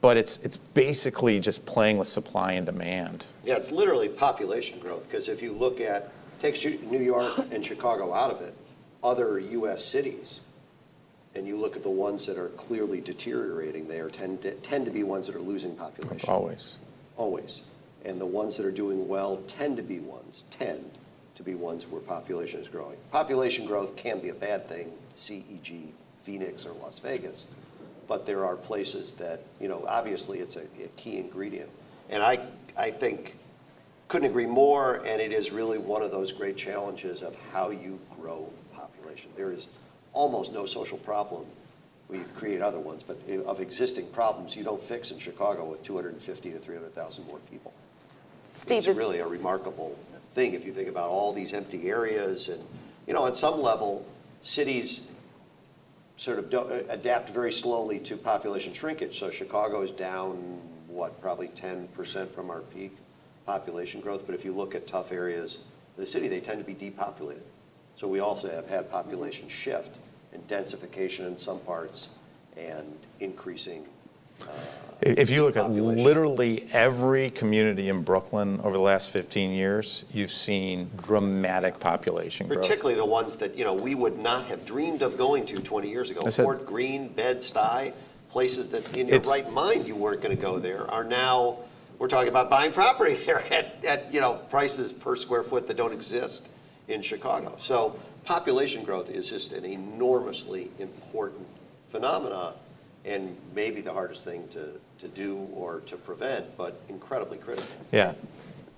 but it's basically just playing with supply and demand. Yeah, it's literally population growth, because if you look at, takes New York and Chicago out of it, other U.S. cities, and you look at the ones that are clearly deteriorating, they tend to be ones that are losing population. Always. Always. And the ones that are doing well tend to be ones where population is growing. Population growth can be a bad thing, e.g. Phoenix or Las Vegas, but there are places that, obviously it's a key ingredient. And I think, couldn't agree more, and it is really one of those great challenges of how you grow population. There is almost no social problem. We create other ones, but of existing problems you don't fix in Chicago with 250 to 300,000 more people. Steve, it's really a remarkable thing if you think about all these empty areas. And, on some level, cities sort of adapt very slowly to population shrinkage. So Chicago is down, probably 10% from our peak population growth. But if you look at tough areas of the city, they tend to be depopulated. So we also have had population shift and densification in some parts and increasing If you look at population. literally every community in Brooklyn over the last 15 years, you've seen dramatic population growth. Particularly the ones that, we would not have dreamed of going to 20 years ago. Fort Greene, Bed-Stuy, places that in your right mind you weren't going to go there, are now, we're talking about buying property there at prices per square foot that don't exist in Chicago. So population growth is just an enormously important phenomenon, and maybe the hardest thing to do or to prevent, but incredibly critical. Yeah.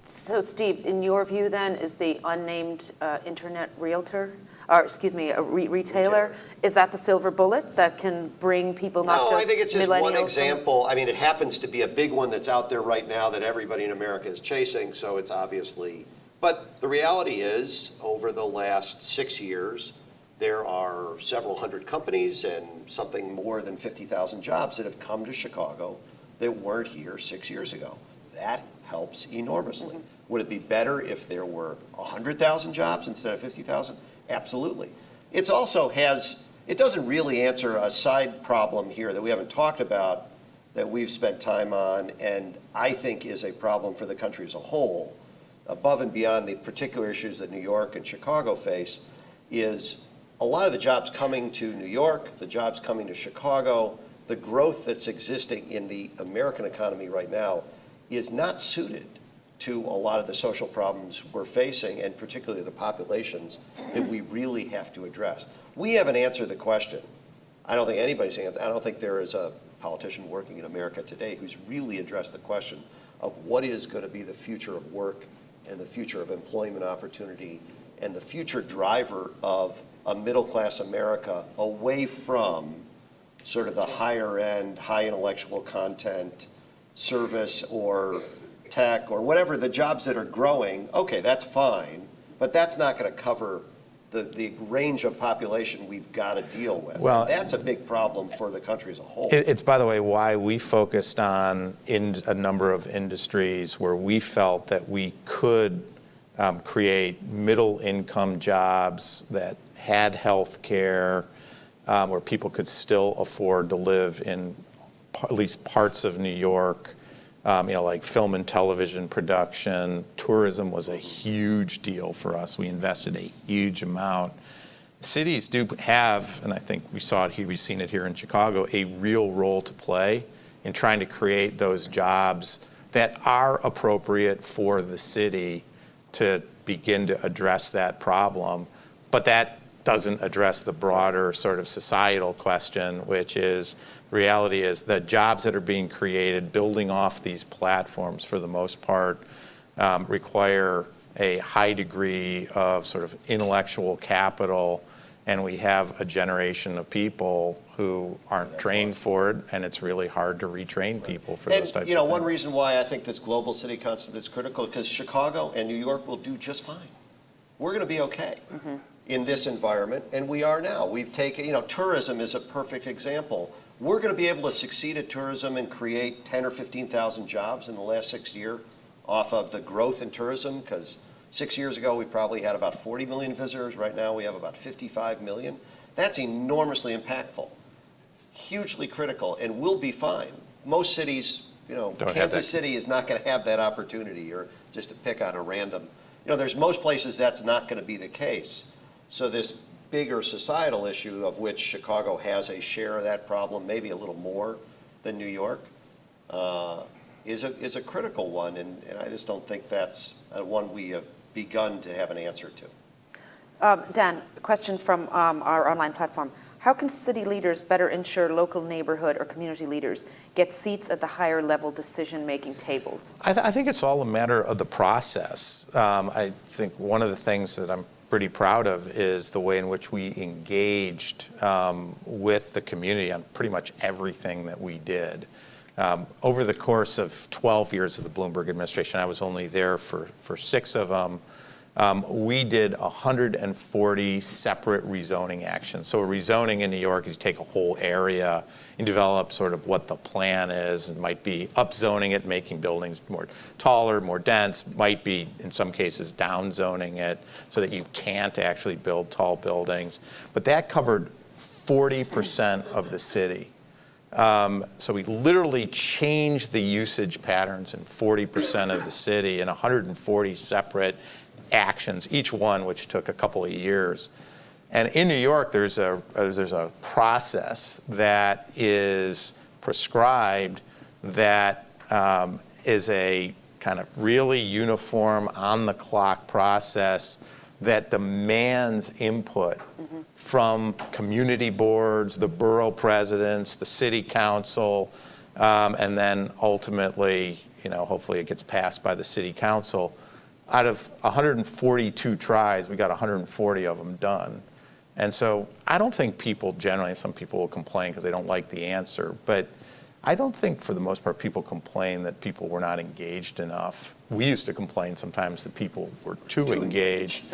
So Steve, in your view then, is the unnamed internet realtor, or excuse me, a retailer, is that the silver bullet that can bring people, not just No, I think it's just one millennials example. I mean, it happens to be a big one that's out there right now that everybody in America is chasing, so it's obviously, but the reality is, over the last 6 years, there are several hundred companies and something more than 50,000 jobs that have come to Chicago that weren't here 6 years ago. That helps enormously. Would it be better if there were 100,000 jobs instead of 50,000? Absolutely. It also it doesn't really answer a side problem here that we haven't talked about, that we've spent time on, and I think is a problem for the country as a whole, above and beyond the particular issues that New York and Chicago face, is a lot of the jobs coming to New York, the jobs coming to Chicago, the growth that's existing in the American economy right now is not suited to a lot of the social problems we're facing, and particularly the populations that we really have to address. We haven't answered the question. I don't think anybody's answered. I don't think there is a politician working in America today who's really addressed the question of what is going to be the future of work and the future of employment opportunity and the future driver of a middle-class America away from sort of the higher end, high intellectual content, service or tech or whatever, the jobs that are growing. Okay, that's fine, but that's not going to cover the range of population we've got to deal with. Well, that's a big problem for the country as a whole. It's, by the way, why we focused on a number of industries where we felt that we could create middle-income jobs that had health care, where people could still afford to live in at least parts of New York, like film and television production. Tourism was a huge deal for us. We invested a huge amount. Cities do have, and I think we saw it here, we've seen it here in Chicago, a real role to play in trying to create those jobs that are appropriate for the city to begin to address that problem. But that doesn't address the broader sort of societal question, which is, the reality is the jobs that are being created, building off these platforms for the most part, require a high degree of sort of intellectual capital, and we have a generation of people who aren't trained for it, and it's really hard to retrain people for those types of things. And, you know, one reason why I think this global city concept is critical, because Chicago and New York will do just fine. We're going to be okay in this environment, and we are now. We've taken, you know, tourism is a perfect example. We're going to be able to succeed at tourism and create 10 or 15,000 jobs in the last 6 years off of the growth in tourism, because 6 years ago we probably had about 40 million visitors. Right now we have about 55 million. That's enormously impactful, hugely critical, and we'll be fine. Most cities, you know, Kansas City is not going to have that opportunity, or just to pick on a random, you know, there's most places that's not going to be the case. So this bigger societal issue, of which Chicago has a share of that problem, maybe a little more than New York, is a critical one, and I just don't think that's one we have begun to have an answer to. Dan, a question from our online platform. How can city leaders better ensure local neighborhood or community leaders get seats at the higher level decision-making tables? I think it's all a matter of the process. I think one of the things that I'm pretty proud of is the way in which we engaged with the community on pretty much everything that we did. Over the course of 12 years of the Bloomberg administration, I was only there for 6 of them, we did 140 separate rezoning actions. So a rezoning in New York is you take a whole area and develop sort of what the plan is. It might be upzoning it, making buildings more taller, more dense, might be in some cases downzoning it so that you can't actually build tall buildings. But that covered 40% of the city. So we literally changed the usage patterns in 40% of the city in 140 separate actions, each one which took a couple of years. And in New York, there's a process that is prescribed that is a kind of really uniform, on-the-clock process that demands input from community boards, the borough presidents, the city council, and then ultimately, you know, hopefully it gets passed by the city council. Out of 142 tries, we got 140 of them done. And so I don't think people generally, some people will complain because they don't like the answer, but I don't think for the most part people complain that people were not engaged enough. We used to complain sometimes that people were too engaged.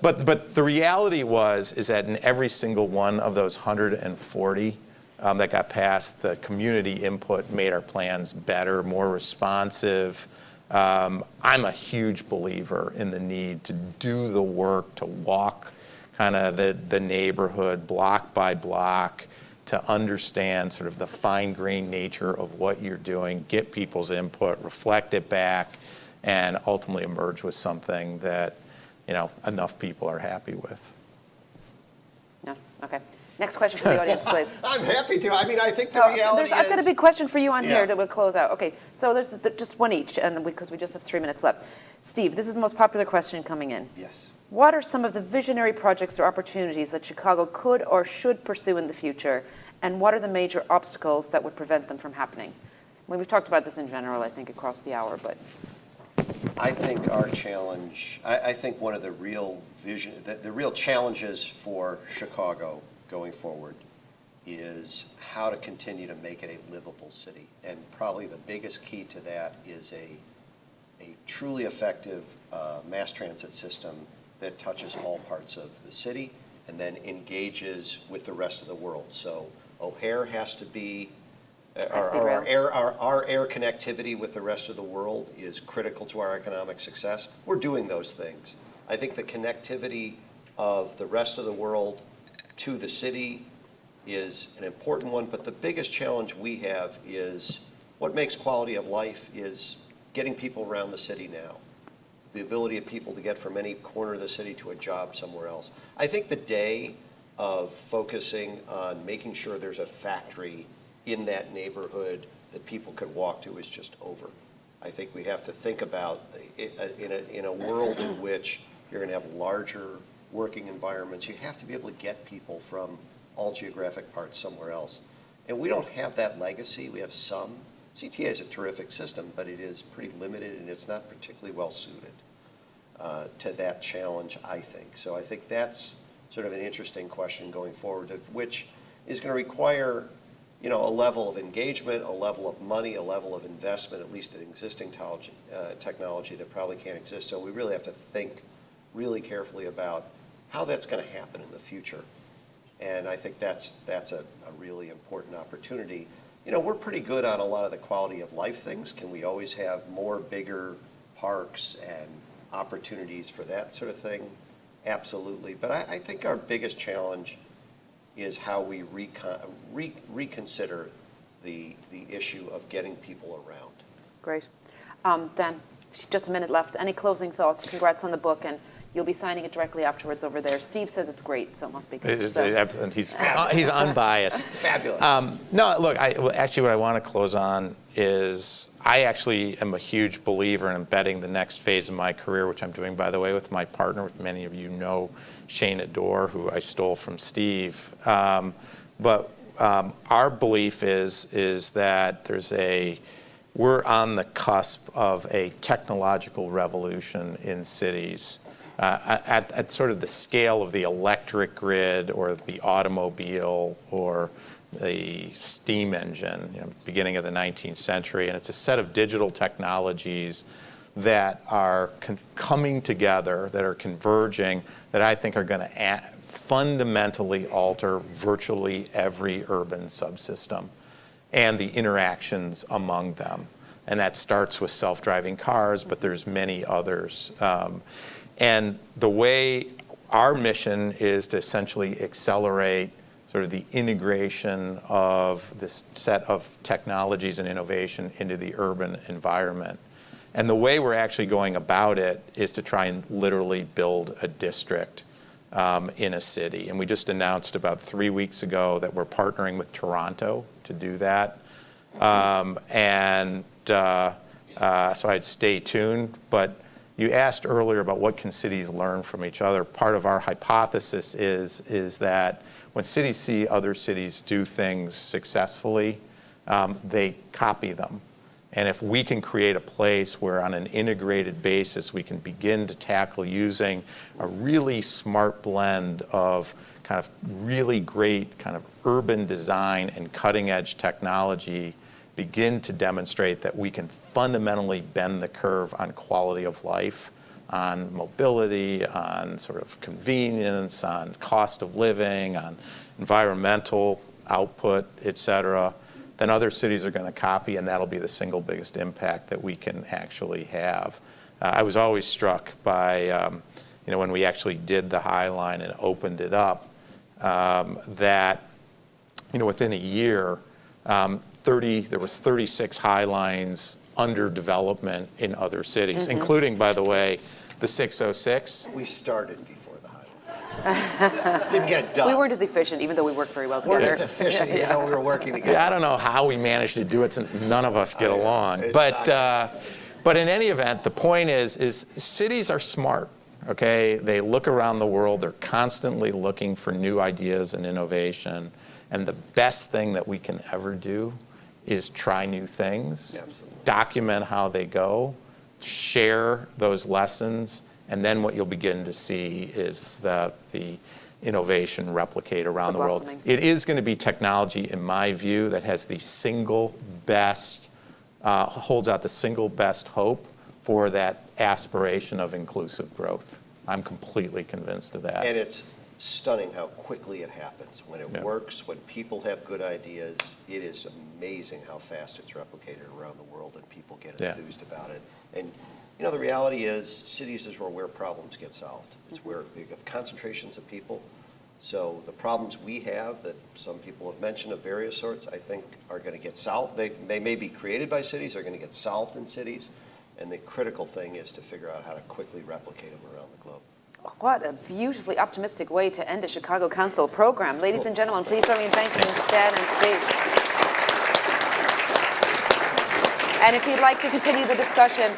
But the reality is that in every single one of those 140 that got passed, the community input made our plans better, more responsive. I'm a huge believer in the need to do the work, to walk kind of the neighborhood block by block, to understand sort of the fine-grained nature of what you're doing, get people's input, reflect it back, and ultimately emerge with something that, you know, enough people are happy with. No? Okay. Next question for the audience, please. I'm happy to. I mean, I think the reality is... I've got a big question for you on here that we'll close out. Okay, so there's just one each, and because we just have 3 minutes left. Steve, this is the most popular question coming in. Yes. What are some of the visionary projects or opportunities that Chicago could or should pursue in the future, and what are the major obstacles that would prevent them from happening? I mean, we've talked about this in general, I think, across the hour, but... I think our challenge, I think one of the real the real challenges for Chicago going forward is how to continue to make it a livable city. And probably the biggest key to that is a truly effective mass transit system that touches all parts of the city and then engages with the rest of the world. So O'Hare has to be, our air connectivity with the rest of the world is critical to our economic success. We're doing those things. I think the connectivity of the rest of the world to the city is an important one, but the biggest challenge we have is what makes quality of life is getting people around the city now. The ability of people to get from any corner of the city to a job somewhere else. I think the day of focusing on making sure there's a factory in that neighborhood that people could walk to is just over. I think we have to think about in a world in which you're going to have larger working environments. You have to be able to get people from all geographic parts somewhere else. And we don't have that legacy. We have some. CTA is a terrific system, but it is pretty limited and it's not particularly well suited to that challenge, I think. So I think that's sort of an interesting question going forward, which is going to require, a level of engagement, a level of money, a level of investment, at least in existing technology that probably can't exist. So we really have to think really carefully about how that's going to happen in the future. And I think that's a really important opportunity. We're pretty good on a lot of the quality of life things. Can we always have more, bigger parks and opportunities for that sort of thing? Absolutely. But I think our biggest challenge is how we reconsider the issue of getting people around. Great. Dan, just a minute left. Any closing thoughts? Congrats on the book, and you'll be signing it directly afterwards over there. Steve says it's great, so it must be good. And he's unbiased. Fabulous. No, look, actually what I want to close on is I actually am a huge believer in embedding the next phase of my career, which I'm doing, by the way, with my partner, which many of you know, Shane Adore, who I stole from Steve. But our belief is that we're on the cusp of a technological revolution in cities. At sort of the scale of the electric grid or the automobile or the steam engine, beginning of the 19th century. And it's a set of digital technologies that are coming together, that are converging, that I think are going to fundamentally alter virtually every urban subsystem and the interactions among them. And that starts with self-driving cars, but there's many others. And the way our mission is to essentially accelerate sort of the integration of this set of technologies and innovation into the urban environment. And the way we're actually going about it is to try and literally build a district in a city. And we just announced about 3 weeks ago that we're partnering with Toronto to do that. So I'd stay tuned. But you asked earlier about what can cities learn from each other. Part of our hypothesis is that when cities see other cities do things successfully, they copy them. And if we can create a place where on an integrated basis we can begin to tackle using a really smart blend of kind of really great kind of urban design and cutting edge technology, begin to demonstrate that we can fundamentally bend the curve on quality of life, on mobility, on sort of convenience, on cost of living, on environmental output, et cetera, then other cities are going to copy, and that'll be the single biggest impact that we can actually have. I was always struck by, when we actually did the Highline and opened it up, that, within a year, there was 36 Highlines under development in other cities, including, by the way, the 606. We started before the Highline. Didn't get it done. We weren't as efficient, even though we worked very well together. We weren't as efficient, even though we were working together. Yeah, I don't know how we managed to do it since none of us get along. But in any event, the point is cities are smart, okay? They look around the world. They're constantly looking for new ideas and innovation. And the best thing that we can ever do is try new things, document how they go, share those lessons, and then what you'll begin to see is the innovation replicate around the world. It is going to be technology, in my view, that has the single best, holds out the single best hope for that aspiration of inclusive growth. I'm completely convinced of that. And it's stunning how quickly it happens. When it works, when people have good ideas, it is amazing how fast it's replicated around the world and people get enthused about it. And the reality is cities is where problems get solved. It's where you have concentrations of people. So the problems we have that some people have mentioned of various sorts, I think are going to get solved. They may be created by cities, they're going to get solved in cities. And the critical thing is to figure out how to quickly replicate them around the globe. What a beautifully optimistic way to end a Chicago Council program. Ladies and gentlemen, please join me in thanking Dan and Steve. And if you'd like to continue the discussion,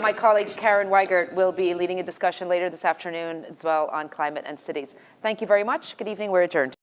my colleague Karen Weigert will be leading a discussion later this afternoon as well on climate and cities. Thank you very much. Good evening. We're adjourned.